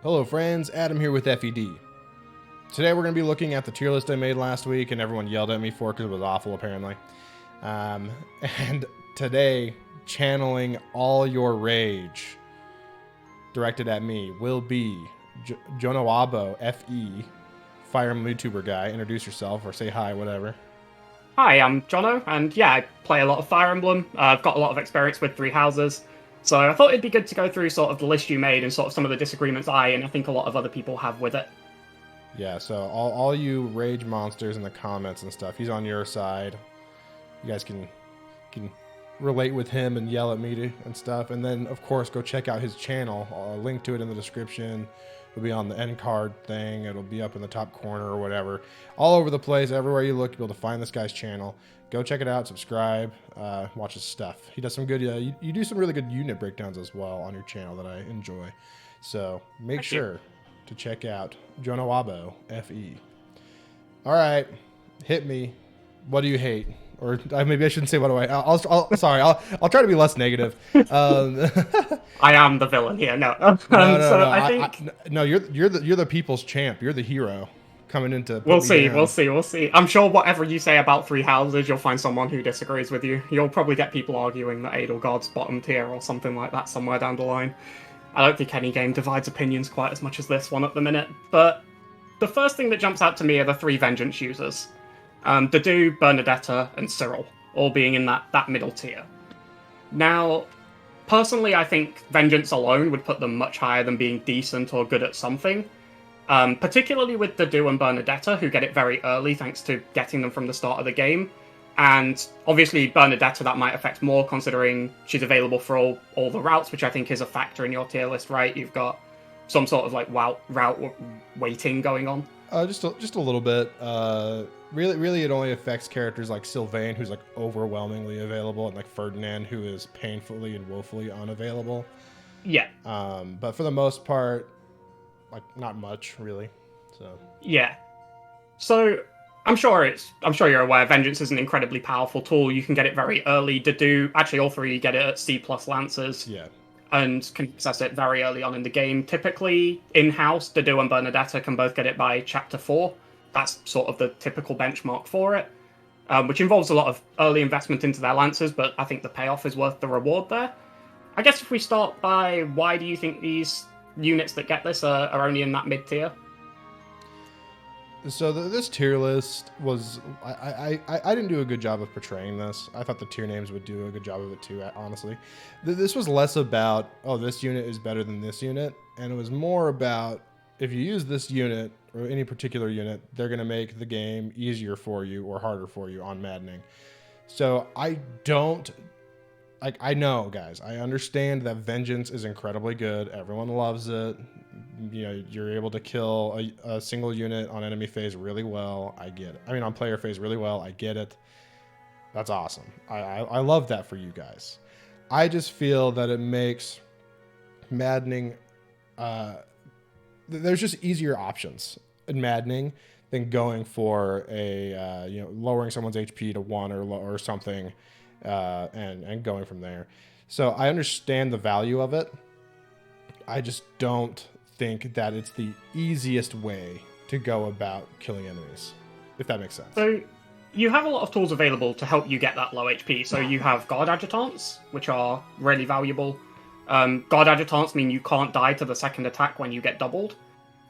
Hello friends, Adam here with FED. Today we're going to be looking at the tier list I made last week and everyone yelled at me for because it was awful apparently. And today, channeling all your rage directed at me will be JonoabboFE, Fire Emblem YouTuber guy. Introduce yourself or say hi, whatever. Hi, I'm Jono, and yeah, I play a lot of Fire Emblem. I've got a lot of experience with Three Houses, so I thought it'd be good to go through sort of the list you made and sort of some of the disagreements and I think a lot of other people have with it. Yeah, so all you rage monsters in the comments and stuff, he's on your side. You guys can relate with him and yell at me and stuff. And then, of course, go check out his channel. I'll link to it in the description. It'll be on the end card thing. It'll be up in the top corner or whatever. All over the place, everywhere you look, you'll be able to find this guy's channel. Go check it out, subscribe, watch his stuff. He does some good, you do some really good unit breakdowns as well on your channel that I enjoy. So make sure to check out JonoabboFE. All right, hit me. What do you hate? Or maybe I shouldn't say what do I. I'll try to be less negative. I am the villain here. No, no. I think you're the people's champ. You're the hero coming into. We'll see. I'm sure whatever you say about Three Houses, you'll find someone who disagrees with you. You'll probably get people arguing that Edelgard's bottom tier or something like that somewhere down the line. I don't think any game divides opinions quite as much as this one at the minute. But the first thing that jumps out to me are the three vengeance users. Dedue, Bernadetta, and Cyril, all being in that middle tier. Now, personally, I think Vengeance alone would put them much higher than being decent or good at something. Particularly with Dedue and Bernadetta, who get it very early thanks to getting them from the start of the game. And obviously, Bernadetta, that might affect more considering she's available for all the routes, which I think is a factor in your tier list, right? You've got some sort of like route waiting going on. Just a little bit. Really, it only affects characters like Sylvain, who's like overwhelmingly available, and like Ferdinand, who is painfully and woefully unavailable. Yeah. But for the most part, like not much really. So. Yeah. So I'm sure you're aware. Vengeance is an incredibly powerful tool. You can get it very early. Dedue, actually, all three get it at C+ Lancers. Yeah. And can access it very early on in the game. Typically, in-house, Dedue and Bernadetta can both get it by Chapter 4. That's sort of the typical benchmark for it, which involves a lot of early investment into their Lancers, but I think the payoff is worth the reward there. I guess if we start by why do you think these units that get this are only in that mid-tier? So this tier list was... I didn't do a good job of portraying this. I thought the tier names would do a good job of it too, honestly. This was less about, oh, this unit is better than this unit, and it was more about, if you use this unit, or any particular unit, they're going to make the game easier for you or harder for you on Maddening. So I know, guys, I understand that Vengeance is incredibly good. Everyone loves it. You know, you're able to kill a single unit on enemy phase really well. I get it. I mean, on player phase really well. I get it. That's awesome. I love that for you guys. I just feel that it makes Maddening... there's just easier options in Maddening than going for a lowering someone's HP to 1 or something and going from there. So I understand the value of it. I just don't think that it's the easiest way to go about killing enemies, if that makes sense. So you have a lot of tools available to help you get that low HP. So you have Guard Adjutants, which are really valuable. Guard Adjutants mean you can't die to the second attack when you get doubled,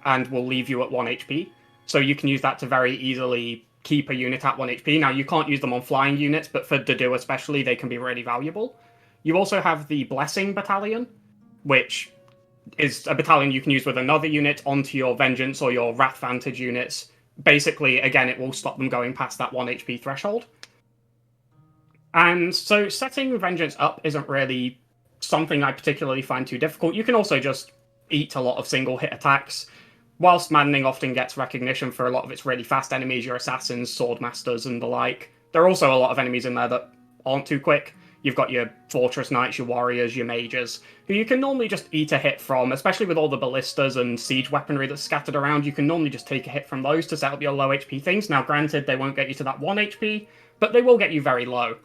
and will leave you at 1 HP. So you can use that to very easily keep a unit at 1 HP. Now, you can't use them on flying units, but for Dedue especially, they can be really valuable. You also have the Blessing Battalion, which is a battalion you can use with another unit onto your Vengeance or your Wrath Vantage units. Basically, again, it will stop them going past that 1 HP threshold. And so setting Vengeance up isn't really something I particularly find too difficult. You can also just eat a lot of single hit attacks. Whilst Maddening often gets recognition for a lot of its really fast enemies, your assassins, swordmasters, and the like, there are also a lot of enemies in there that aren't too quick. You've got your fortress knights, your warriors, your mages, who you can normally just eat a hit from, especially with all the ballistas and siege weaponry that's scattered around. You can normally just take a hit from those to set up your low HP things. Now, granted, they won't get you to that 1 HP, but they will get you very low,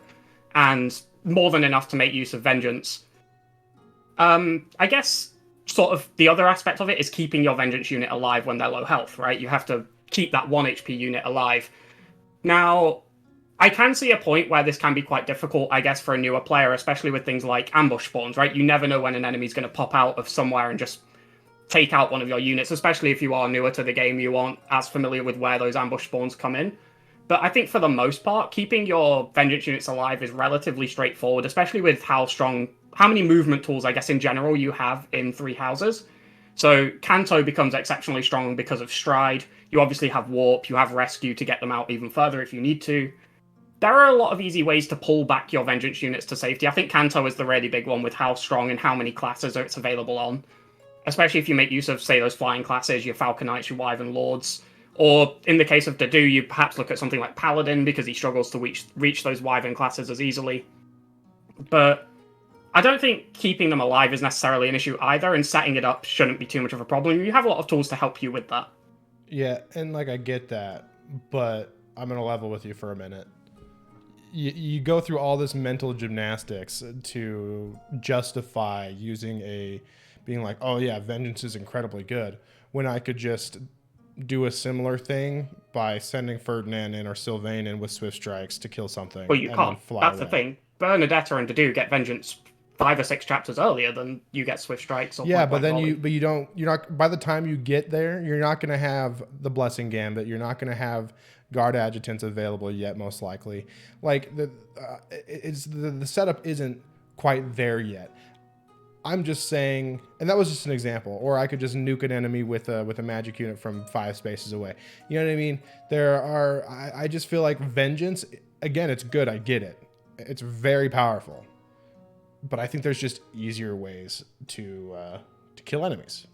and more than enough to make use of Vengeance. I guess sort of the other aspect of it is keeping your Vengeance unit alive when they're low health, right? You have to keep that 1 HP unit alive. Now, I can see a point where this can be quite difficult, I guess, for a newer player, especially with things like ambush spawns, right? You never know when an enemy's going to pop out of somewhere and just take out one of your units, especially if you are newer to the game, you aren't as familiar with where those ambush spawns come in. But I think for the most part, keeping your Vengeance units alive is relatively straightforward, especially with how many movement tools, I guess, in general you have in 3 houses. So Kanto becomes exceptionally strong because of Stride. You obviously have Warp, you have Rescue to get them out even further if you need to. There are a lot of easy ways to pull back your Vengeance units to safety. I think Kanto is the really big one with how strong and how many classes it's available on. Especially if you make use of, say, those flying classes, your Falcon Knights, your Wyvern Lords. Or, in the case of Dedue, you perhaps look at something like Paladin, because he struggles to reach those Wyvern classes as easily. But I don't think keeping them alive is necessarily an issue either, and setting it up shouldn't be too much of a problem. You have a lot of tools to help you with that. Yeah, and like I get that, but I'm going to level with you for a minute. You go through all this mental gymnastics to justify being like, oh yeah, Vengeance is incredibly good, when I could just do a similar thing by sending Ferdinand in or Sylvain in with Swift Strikes to kill something. Well, you can't. That's away. The thing. Bernadetta and Dedue get Vengeance 5 or 6 chapters earlier than you get Swift Strikes. Or yeah, but then you're not. By the time you get there, you're not going to have the Blessing Gambit. You're not going to have Guard Adjutants available yet, most likely. Like the setup isn't quite there yet. I'm just saying, and that was just an example. Or I could just nuke an enemy with a magic unit from 5 spaces away. You know what I mean? I just feel like Vengeance, again, it's good. I get it. It's very powerful. But I think there's just easier ways to kill enemies.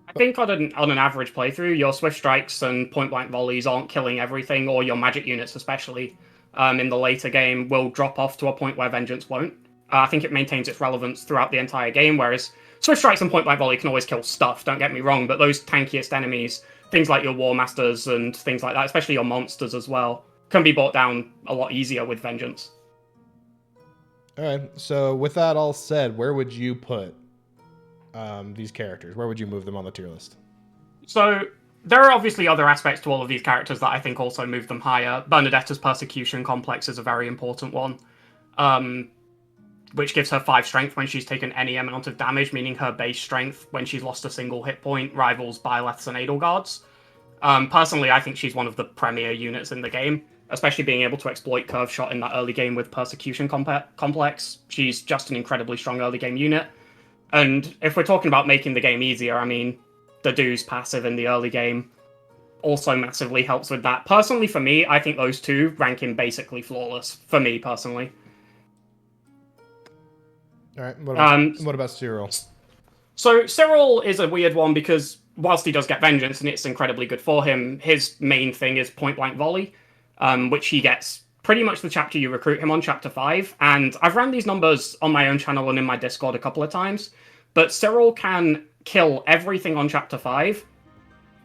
I think on an average playthrough, your Swift Strikes and point-blank volleys aren't killing everything, or your magic units especially, in the later game, will drop off to a point where Vengeance won't. I think it maintains its relevance throughout the entire game, whereas Swift Strikes and point-blank volley can always kill stuff, don't get me wrong, but those tankiest enemies, things like your War Masters and things like that, especially your monsters as well, can be brought down a lot easier with Vengeance. Alright, so with that all said, where would you put these characters? Where would you move them on the tier list? So, there are obviously other aspects to all of these characters that I think also move them higher. Bernadetta's Persecution Complex is a very important one, which gives her 5 strength when she's taken any amount of damage, meaning her base strength when she's lost a single hit point rivals Byleth's and Edelgard's. Personally, I think she's one of the premier units in the game, especially being able to exploit Curve Shot in that early game with Persecution Complex. She's just an incredibly strong early game unit. And if we're talking about making the game easier, I mean, Dedue's passive in the early game also massively helps with that. Personally, for me, I think those two rank in basically flawless, for me, personally. Alright, what about Cyril? So Cyril is a weird one because whilst he does get Vengeance and it's incredibly good for him, his main thing is point-blank volley, which he gets pretty much the chapter you recruit him on, chapter 5. And I've ran these numbers on my own channel and in my Discord a couple of times, but Cyril can kill everything on chapter 5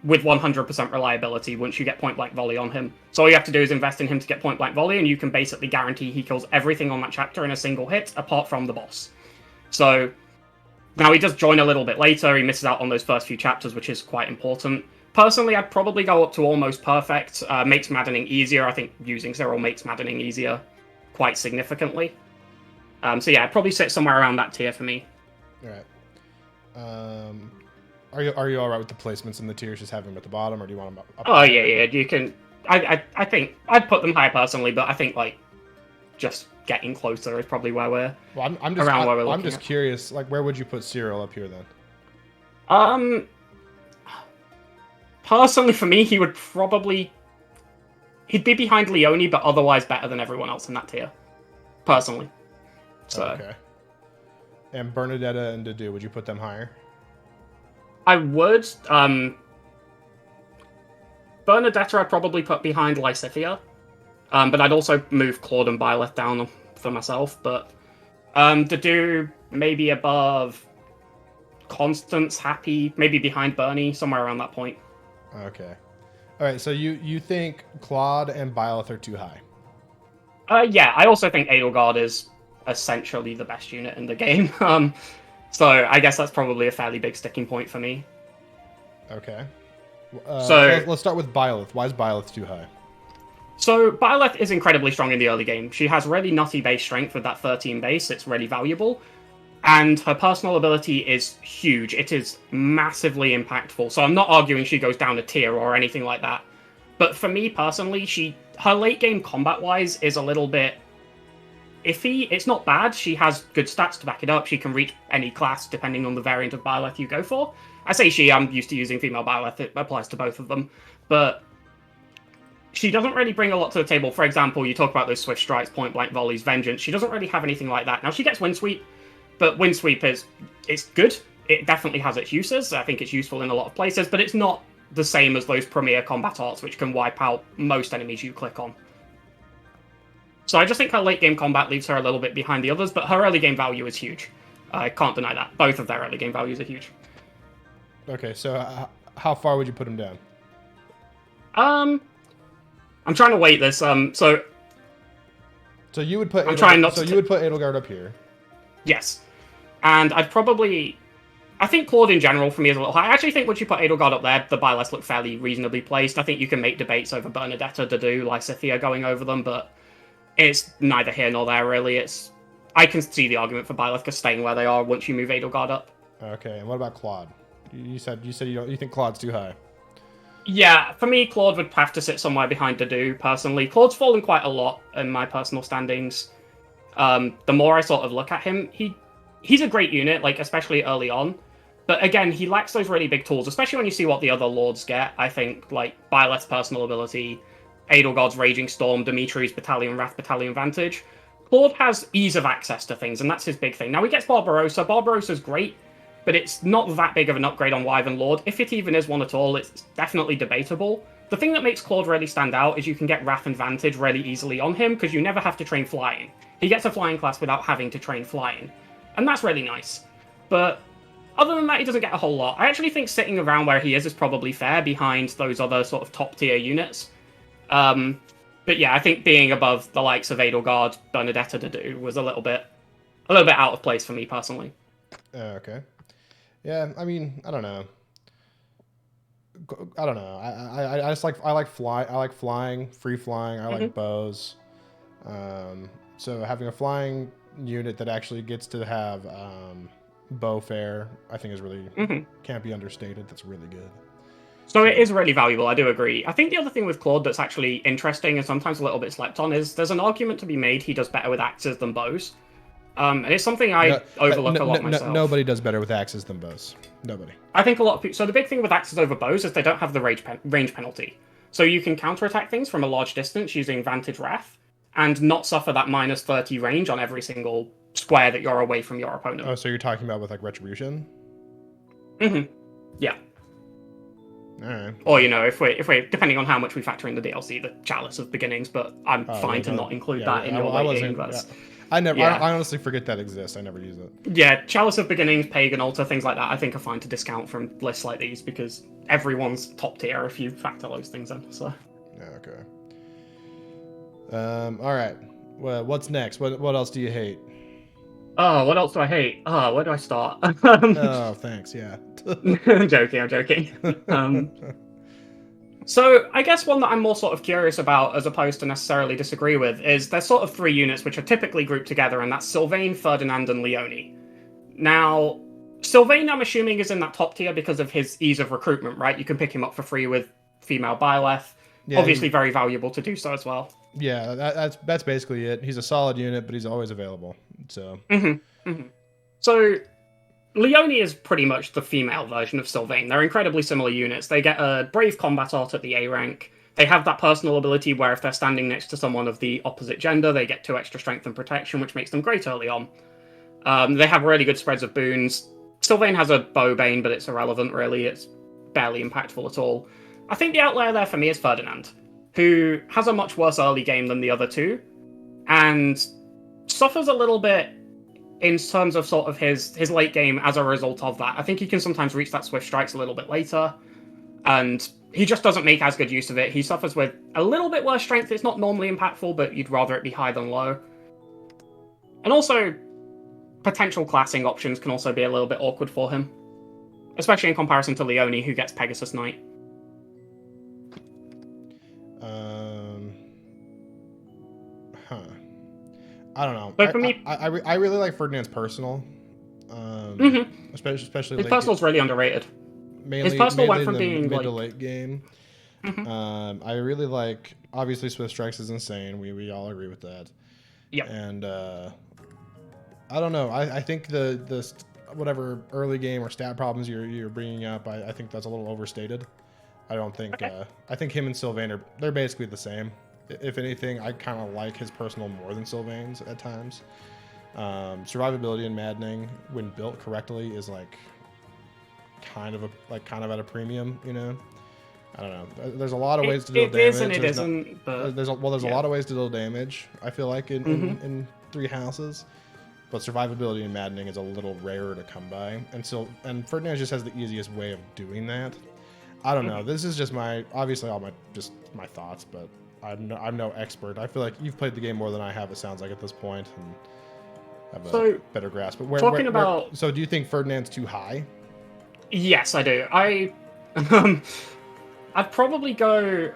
with 100% reliability once you get point-blank volley on him. So all you have to do is invest in him to get point-blank volley, and you can basically guarantee he kills everything on that chapter in a single hit, apart from the boss. So now he does join a little bit later, he misses out on those first few chapters, which is quite important. Personally, I'd probably go up to almost perfect. Makes Maddening easier. I think using Cyril makes Maddening easier quite significantly. So yeah, I'd probably sit somewhere around that tier for me. Alright. Are you alright with the placements in the tiers, just having them at the bottom, or do you want them up? Oh yeah, you can. I think I'd put them higher personally, but I think like just getting closer is probably where we're. Well, I'm just curious. Like, where would you put Cyril up here then? Personally, for me, he'd be behind Leone, but otherwise better than everyone else in that tier. Personally. So. Okay. And Bernadetta and Dedue, would you put them higher? I would. Bernadetta I'd probably put behind Lysithea. But I'd also move Claude and Byleth down for myself. But Dedue maybe above Constance, Happy, maybe behind Bernie, somewhere around that point. Okay. All right, so you think Claude and Byleth are too high? Yeah, I also think Edelgard is essentially the best unit in the game. So I guess that's probably a fairly big sticking point for me. Okay. So Let's start with Byleth. Why is Byleth too high? So Byleth is incredibly strong in the early game. She has really nutty base strength with that 13 base. It's really valuable. And her personal ability is huge. It is massively impactful. So I'm not arguing she goes down a tier or anything like that. But for me personally, her late game combat-wise is a little bit iffy. It's not bad. She has good stats to back it up. She can reach any class depending on the variant of Byleth you go for. I say she, I'm used to using female Byleth. It applies to both of them. But she doesn't really bring a lot to the table. For example, you talk about those swift strikes, point blank volleys, vengeance. She doesn't really have anything like that. Now she gets wind sweep, but wind sweep it's good. It definitely has its uses. I think it's useful in a lot of places, but it's not the same as those premier combat arts, which can wipe out most enemies you click on. So I just think her late game combat leaves her a little bit behind the others, but her early game value is huge. I can't deny that. Both of their early game values are huge. Okay, so how far would you put him down? I'm trying to weight this. So you would put. You would put Edelgard up here. Yes, and I think Claude in general for me is a little high. I actually think once you put Edelgard up there, the Byleth look fairly reasonably placed. I think you can make debates over Bernadetta, Dedue, Lysithea going over them, but it's neither here nor there really. I can see the argument for Byleth just staying where they are once you move Edelgard up. Okay, and what about Claude? You said you think Claude's too high. Yeah, for me, Claude would have to sit somewhere behind Dedue, personally. Claude's fallen quite a lot in my personal standings. The more I sort of look at him, he's a great unit, like especially early on. But again, he lacks those really big tools, especially when you see what the other lords get. I think, like, Byleth's personal ability, Edelgard's Raging Storm, Dimitri's Battalion Wrath, Battalion Vantage. Claude has ease of access to things, and that's his big thing. Now, he gets Barbarossa. Barbarossa's great, but it's not that big of an upgrade on Wyvern Lord. If it even is one at all, it's definitely debatable. The thing that makes Claude really stand out is you can get Wrath and Vantage really easily on him, because you never have to train flying. He gets a flying class without having to train flying. And that's really nice. But other than that, he doesn't get a whole lot. I actually think sitting around where he is probably fair behind those other sort of top-tier units. But yeah, I think being above the likes of Edelgard, Bernadetta, Dedue was a little bit out of place for me, personally. Okay. Yeah, I mean, I don't know. I just like I like flying, free flying. I like bows. So having a flying unit that actually gets to have bow fare, I think is really can't be understated. That's really good. So it is really valuable. I do agree. I think the other thing with Claude that's actually interesting and sometimes a little bit slept on is there's an argument to be made he does better with axes than bows. And it's something I overlook a lot myself. Nobody does better with axes than bows. Nobody. I think a lot of people... So the big thing with axes over bows is they don't have the range penalty. So you can counterattack things from a large distance using Vantage Wrath and not suffer that minus 30 range on every single square that you're away from your opponent. Oh, so you're talking about with like Retribution? Yeah. Alright. Or, if we're depending on how much we factor in the DLC, the Chalice of Beginnings, but I'm fine to not include that in your weighting. I honestly forget that exists. I never use it. Yeah, Chalice of Beginnings, Pagan Altar, things like that, I think are fine to discount from lists like these because everyone's top tier if you factor those things in. So. Yeah, okay. All right. Well, what's next? What else do you hate? Oh, what else do I hate? Oh, where do I start? Oh, thanks. Yeah. I'm joking. So I guess one that I'm more sort of curious about as opposed to necessarily disagree with is there's sort of three units which are typically grouped together, and that's Sylvain, Ferdinand, and Leone. Now, Sylvain, I'm assuming, is in that top tier because of his ease of recruitment, right? You can pick him up for free with female Byleth. Yeah, obviously very valuable to do so as well. Yeah, that's basically it. He's a solid unit, but he's always available. So. So Leone is pretty much the female version of Sylvain. They're incredibly similar units. They get a Brave Combat Art at the A rank. They have that personal ability where if they're standing next to someone of the opposite gender, they get 2 extra strength and protection, which makes them great early on. They have really good spreads of boons. Sylvain has a Bowbane, but it's irrelevant, really. It's barely impactful at all. I think the outlier there for me is Ferdinand, who has a much worse early game than the other two, and suffers a little bit in terms of sort of his late game as a result of that. I think he can sometimes reach that Swift Strikes a little bit later, and he just doesn't make as good use of it. He suffers with a little bit worse strength. It's not normally impactful, but you'd rather it be high than low. And also, potential classing options can also be a little bit awkward for him. Especially in comparison to Leone, who gets Pegasus Knight. I don't know. But for me, I really like Ferdinand's personal. Especially his personal's really underrated. Mainly, his personal mainly went from in the being mid like to late game. I really like. Obviously, Swift Strikes is insane. We all agree with that. Yeah. And I don't know. I think the whatever early game or stat problems you're bringing up, I think that's a little overstated. I don't think. Okay. I think him and Sylvain they're basically the same. If anything, I kind of like his personal more than Sylvain's at times. Survivability in Maddening, when built correctly, is like kind of at a premium. You know, I don't know. There's a lot of ways to deal damage. It is and it isn't. But there's a lot of ways to deal damage. I feel like in Three Houses. But survivability in Maddening is a little rarer to come by, and Ferdinand just has the easiest way of doing that. I don't know. This is just obviously all my thoughts, but I'm no expert. I feel like you've played the game more than I have. It sounds like at this point, and have a better grasp. But so do you think Ferdinand's too high? Yes, I do. I'd probably go.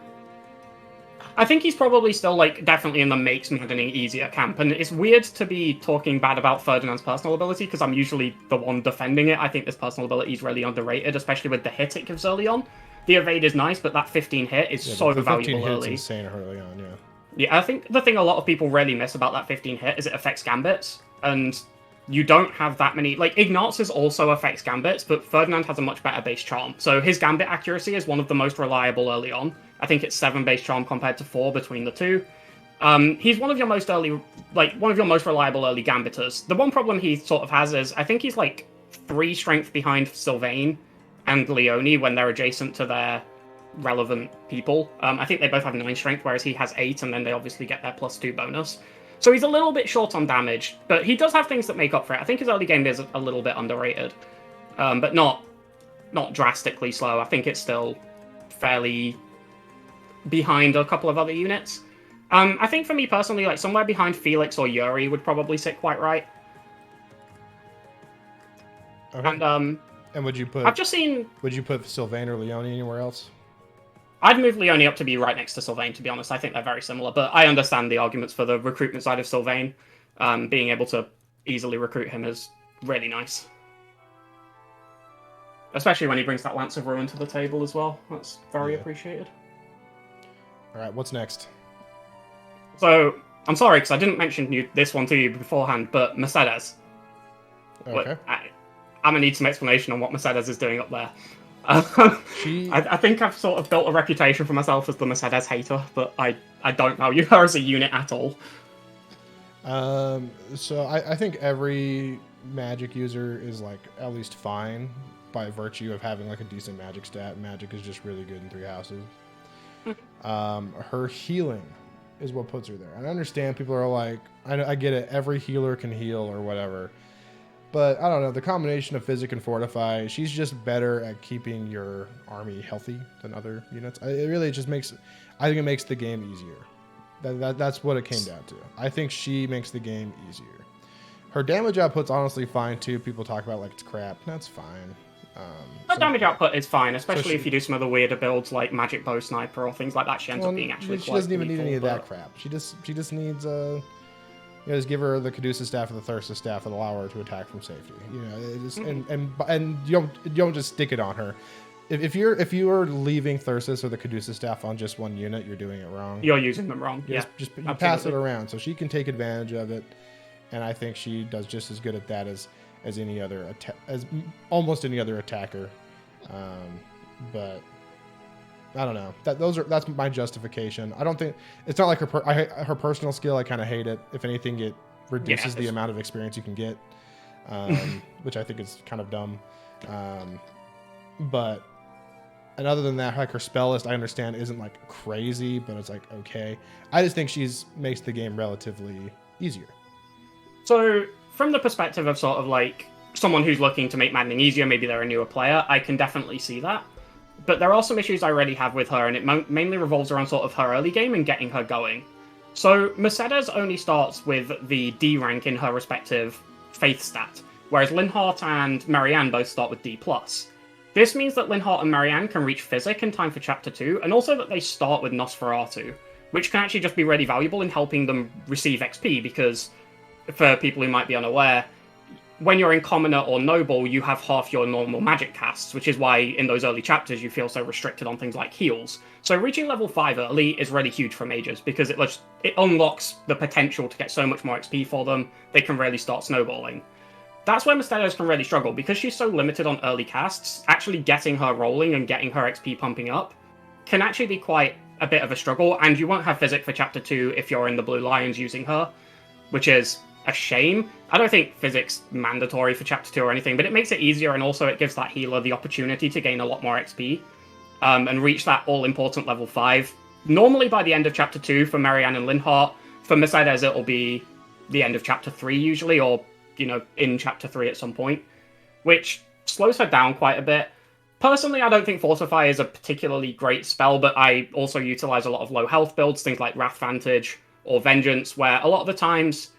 I think he's probably still like definitely in the makes Maddening easier camp, and it's weird to be talking bad about Ferdinand's personal ability because I'm usually the one defending it. I think this personal ability is really underrated, especially with the hit it gives early on. The evade is nice, but that 15 hit is so valuable early. It's insane early on, yeah. Yeah, I think the thing a lot of people really miss about that 15 hit is it affects gambits, and you don't have that many. Like Ignatius also affects gambits, but Ferdinand has a much better base charm, so his gambit accuracy is one of the most reliable early on. I think it's 7 base charm compared to 4 between the two. He's one of your most reliable early gambiters. The one problem he sort of has is I think he's like 3 strength behind Sylvain and Leone when they're adjacent to their relevant people. I think they both have 9 strength, whereas he has 8, and then they obviously get their +2 bonus. So he's a little bit short on damage, but he does have things that make up for it. I think his early game is a little bit underrated, but not drastically slow. I think it's still fairly behind a couple of other units. I think for me personally, like somewhere behind Felix or Yuri would probably sit quite right. Okay. And would you put? I've just seen. Would you put Sylvain or Leone anywhere else? I'd move Leone up to be right next to Sylvain, to be honest. I think they're very similar, but I understand the arguments for the recruitment side of Sylvain. Being able to easily recruit him is really nice. Especially when he brings that Lance of Ruin to the table as well. That's very appreciated. Alright, what's next? So, I'm sorry, because I didn't mention this one to you beforehand, but Mercedes. Okay. I'm going to need some explanation on what Mercedes is doing up there. I think I've sort of built a reputation for myself as the Mercedes hater, but I don't value her as a unit at all. So I think every magic user is like at least fine by virtue of having like a decent magic stat. Magic is just really good in Three Houses. Her healing is what puts her there. I understand people are like, I get it, every healer can heal or whatever. But I don't know, the combination of Physic and Fortify, she's just better at keeping your army healthy than other units. It really just makes, I think it makes the game easier. That's what it came down to. I think she makes the game easier. Her damage output's honestly fine too. People talk about like it's crap. That's fine. Her damage output is fine, especially if you do some of the weirder builds like Magic Bow Sniper or things like that. She ends up being actually She doesn't even need any of that crap. She just needs just give her the Caduceus Staff or the Thyrsus Staff that allow her to attack from safety. You know, it just, and you don't just stick it on her. If you are leaving Thyrsus or the Caduceus Staff on just one unit, you're doing it wrong. You're using them wrong. Just pass it around so she can take advantage of it, and I think she does just as good at that as any other as almost any other attacker. But I don't know. That's my justification. I don't think it's not like her personal skill. I kind of hate it. If anything, it reduces the amount of experience you can get, which I think is kind of dumb. But and other than that, like her spell list, I understand isn't like crazy, but it's like okay. I just think makes the game relatively easier. So from the perspective of sort of like someone who's looking to make Maddening easier, maybe they're a newer player, I can definitely see that. But there are some issues I already have with her, and it mainly revolves around sort of her early game and getting her going. So Mercedes only starts with the D rank in her respective Faith stat, whereas Linhardt and Marianne both start with D+. This means that Linhardt and Marianne can reach Physic in time for Chapter 2, and also that they start with Nosferatu, which can actually just be really valuable in helping them receive XP, because, for people who might be unaware, when you're in Commoner or Noble, you have half your normal magic casts, which is why in those early chapters you feel so restricted on things like heals. So reaching level 5 early is really huge for mages, because it unlocks the potential to get so much more XP for them, they can really start snowballing. That's where Mercenaries can really struggle, because she's so limited on early casts, actually getting her rolling and getting her XP pumping up can actually be quite a bit of a struggle, and you won't have Physic for Chapter 2 if you're in the Blue Lions using her, which is a shame. I don't think Physic's mandatory for Chapter 2 or anything, but it makes it easier, and also it gives that healer the opportunity to gain a lot more XP and reach that all-important level 5. Normally by the end of Chapter 2 for Marianne and Linhardt. For Mercedes, it'll be the end of Chapter 3 usually, or, in Chapter 3 at some point, which slows her down quite a bit. Personally, I don't think Fortify is a particularly great spell, but I also utilize a lot of low health builds, things like Wrath Vantage or Vengeance, where a lot of the times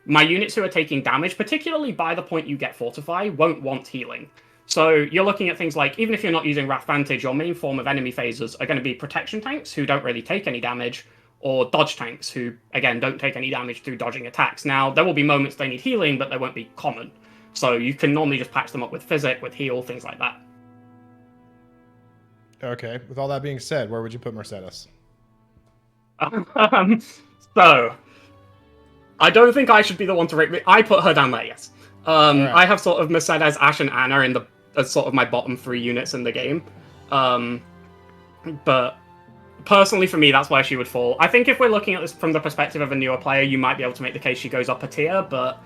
my units who are taking damage, particularly by the point you get Fortify, won't want healing. So you're looking at things like, even if you're not using Wrath Vantage, your main form of enemy phasers are going to be protection tanks, who don't really take any damage, or dodge tanks, who, again, don't take any damage through dodging attacks. Now, there will be moments they need healing, but they won't be common. So you can normally just patch them up with Physic, with heal, things like that. Okay, with all that being said, where would you put Mercedes? So, I don't think I should be the one to rate. I put her down there, yes. Right. I have sort of Mercedes, Ashe, and Anna as sort of my bottom 3 units in the game. But personally, for me, that's where she would fall. I think if we're looking at this from the perspective of a newer player, you might be able to make the case she goes up a tier, but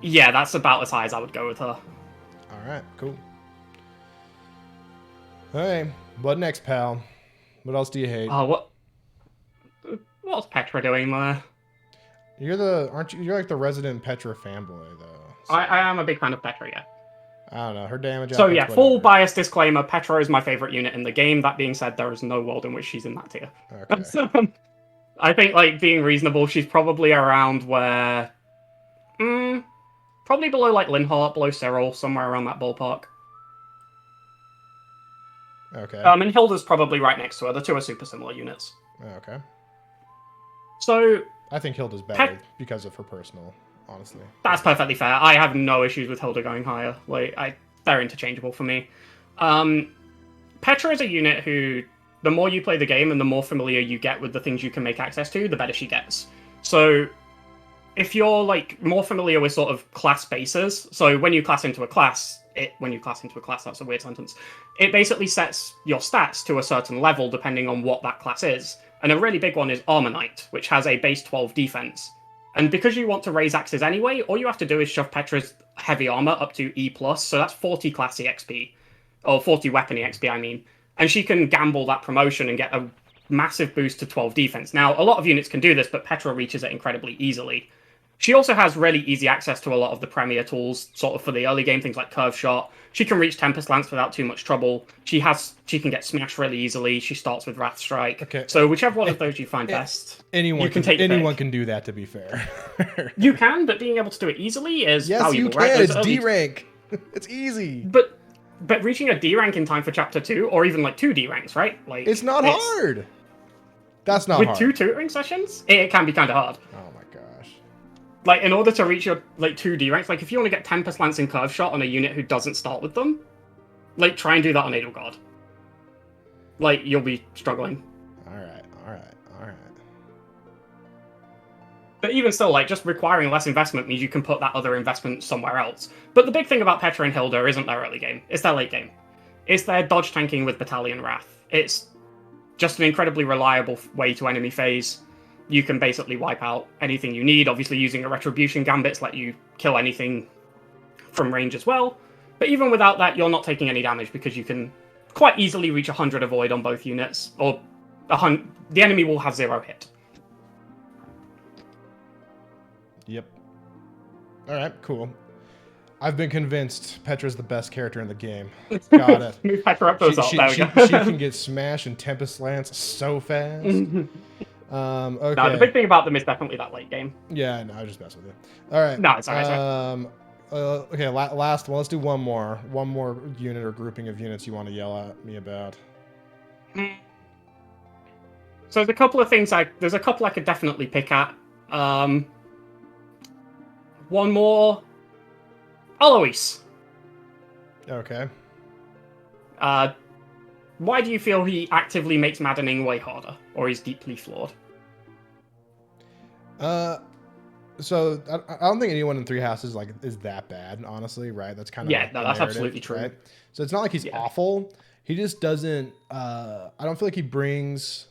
yeah, that's about as high as I would go with her. Alright, cool. Alright, what next, pal? What else do you hate? What's Petra doing there? You're like the resident Petra fanboy, though. So. I am a big fan of Petra, yeah. I don't know, her damage. So yeah, full bias disclaimer, Petra is my favorite unit in the game. That being said, there is no world in which she's in that tier. Okay. So, I think, being reasonable, she's probably around where... probably below, Linhardt, below Cyril, somewhere around that ballpark. Okay. And Hilda's probably right next to her. The two are super similar units. Okay. So... I think Hilda's better because of her personal, honestly. That's perfectly fair. I have no issues with Hilda going higher. They're interchangeable for me. Petra is a unit who, the more you play the game and the more familiar you get with the things you can make access to, the better she gets. So, if you're, more familiar with sort of class bases, so when you class into a class, that's a weird sentence, it basically sets your stats to a certain level depending on what that class is. And a really big one is Armor Knight, which has a base 12 defense. And because you want to raise axes anyway, all you have to do is shove Petra's heavy armor up to E+, so that's 40 classy XP. Or 40 weapony XP, I mean. And she can gamble that promotion and get a massive boost to 12 defense. Now, a lot of units can do this, but Petra reaches it incredibly easily. She also has really easy access to a lot of the Premier tools, sort of for the early game, things like Curve Shot. She can reach Tempest Lance without too much trouble. She can get smashed really easily. She starts with Wrath Strike. Okay. So whichever one of those you find best, anyone can do that, to be fair. You can, but being able to do it easily is valuable, you can. right? It's D rank. It's easy. But reaching a D rank in time for Chapter 2, or even 2 D ranks, right? It's not hard. That's not hard. With 2 tutoring sessions, it can be kind of hard. Oh my gosh. In order to reach your 2 D ranks, if you want to get Tempest Lance and Curve Shot on a unit who doesn't start with them, try and do that on Edelgard. You'll be struggling. Alright. But even still, just requiring less investment means you can put that other investment somewhere else. But the big thing about Petra and Hilda isn't their early game, it's their late game. It's their dodge tanking with Battalion Wrath. It's just an incredibly reliable way to enemy phase. You can basically wipe out anything you need. Obviously, using a Retribution Gambits let you kill anything from range as well. But even without that, you're not taking any damage because you can quite easily reach 100 avoid on both units, or the enemy will have 0 hit. Yep. Alright, cool. I've been convinced Petra's the best character in the game. Got it. Move Petra up those she can get Smash and Tempest Lance so fast. Okay. No, the big thing about them is definitely that late game. Yeah, no, I was just messing with you. All right. No, it's alright. Okay, last one. Let's do one more. One more unit or grouping of units you want to yell at me about. So there's a couple of things there's a couple I could definitely pick at. One more. Alois. Okay. Why do you feel he actively makes Maddening way harder, or is deeply flawed? So I don't think anyone in Three Houses is that bad, honestly, right? That's kind of yeah, no, that's absolutely true. Right? So it's not like he's awful. He just doesn't. I don't feel like he brings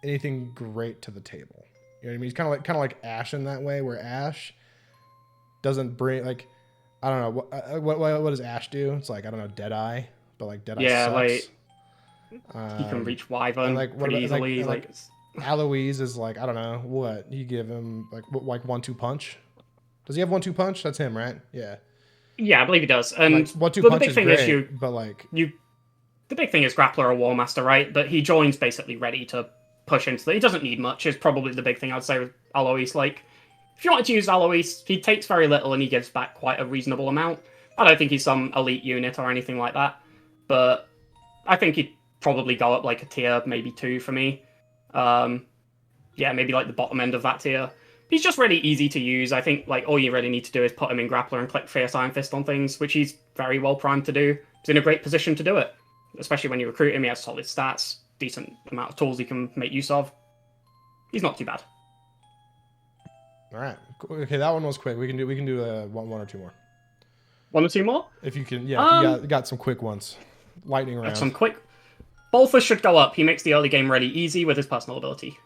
anything great to the table. You know what I mean? He's kind of like Ash in that way, where Ash doesn't bring like I don't know what does Ash do? It's like I don't know Deadeye, but like Deadeye sucks. Like he can reach Wyvern pretty easily. Like Alois is like I don't know what you give him like 1-2 punch. Does he have 1-2 punch? That's him, right? Yeah. Yeah, I believe he does. And like, 1-2 punch is great, but like the big thing is Grappler or War Master, right? But he joins basically ready to push into the. He doesn't need much. Is probably the big thing I'd say with Alois. Like if you wanted to use Alois, he takes very little and he gives back quite a reasonable amount. I don't think he's some elite unit or anything like that, but I think he'd probably go up like a tier, maybe 2 for me. Yeah, maybe like the bottom end of that tier. He's just really easy to use. I think like all you really need to do is put him in Grappler and click Fierce Iron Fist on things, which he's very well primed to do. He's in a great position to do it, especially when you recruit him. He has solid stats, decent amount of tools he can make use of. He's not too bad. All right. Okay, that one was quick. We can do one or two more. 1 or 2 more? If you can, yeah. You got some quick ones. Lightning round. Some quick. Bolthus should go up. He makes the early game really easy with his personal ability.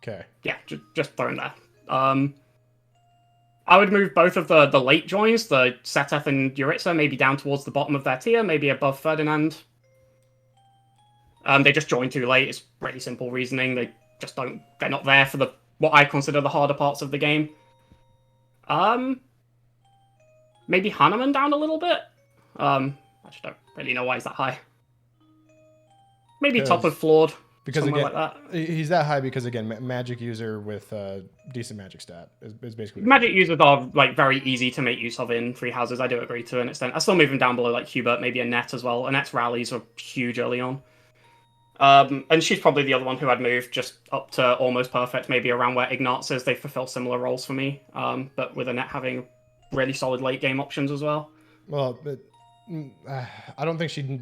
Okay. Yeah, just throw him there. I would move both of the late joins, the Seteth and Yuritsa, maybe down towards the bottom of their tier, maybe above Ferdinand. They just join too late. It's pretty simple reasoning. They're not there for what I consider the harder parts of the game. Maybe Hanuman down a little bit. I just don't really know why he's that high. Maybe top of flawed. Because again, like that. He's that high because again, magic user with decent magic stat is basically magic users are like very easy to make use of in Three Houses. I do agree to an extent. I still move him down below like Hubert, maybe Annette as well. Annette's rallies are huge early on. And she's probably the other one who I'd move just up to almost perfect, maybe around where Ignatz is. They fulfill similar roles for me, but with Annette having really solid late game options as well. Well, but I don't think she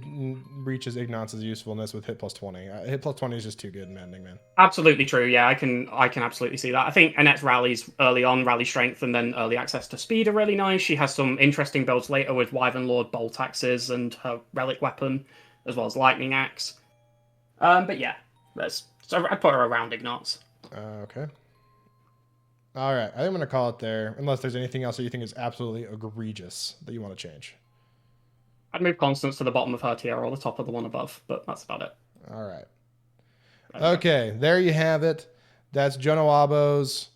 reaches Ignatz's usefulness with hit plus 20. Hit plus 20 is just too good in Maddening, man. Absolutely true. Yeah, I can absolutely see that. I think Annette's rallies early on, rally strength, and then early access to speed are really nice. She has some interesting builds later with Wyvern Lord bolt axes and her relic weapon, as well as lightning axe. But yeah, so I'd put her around Ignatz. Okay. All right, I think I'm going to call it there, unless there's anything else that you think is absolutely egregious that you want to change. I'd move Constance to the bottom of her tier or the top of the one above, but that's about it. All right. Okay, there you have it. That's Jonoabbo's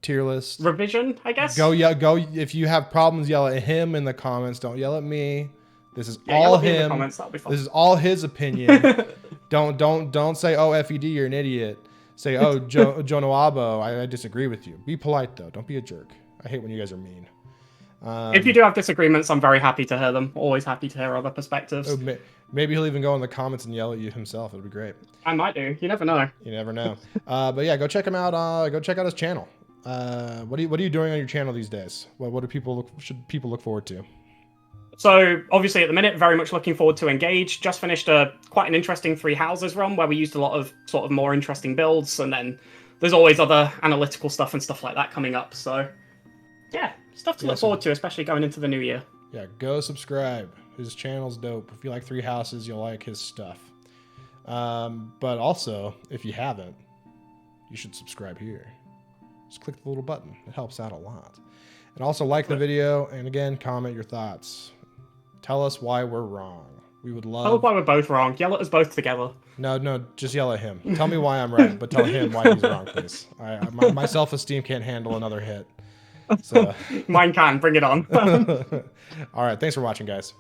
tier list. Revision, I guess? Go. If you have problems, yell at him in the comments. Don't yell at me. This is all him. This is all his opinion. Don't say, oh, FED, you're an idiot. Say, oh, JonoabboFE, I disagree with you. Be polite, though. Don't be a jerk. I hate when you guys are mean. If you do have disagreements, I'm very happy to hear them. Always happy to hear other perspectives. Maybe he'll even go in the comments and yell at you himself. It'll be great. I might do. You never know. You never know. But yeah, go check him out. Go check out his channel. What are you doing on your channel these days? What should people look forward to? So obviously at the minute, very much looking forward to Engage. Just finished quite an interesting Three Houses run where we used a lot of sort of more interesting builds, and then there's always other analytical stuff and stuff like that coming up. So yeah, stuff to look forward to, especially going into the new year. Yeah, go subscribe. His channel's dope. If you like Three Houses, you'll like his stuff. But also, if you haven't, you should subscribe here. Just click the little button. It helps out a lot. And also like the video, and again, comment your thoughts. Tell us why we're wrong. We would love... Tell us why we're both wrong. Yell at us both together. No, just yell at him. Tell me why I'm right, but tell him why he's wrong, please. My self-esteem can't handle another hit. So. Mine can. Bring it on. All right, thanks for watching, guys.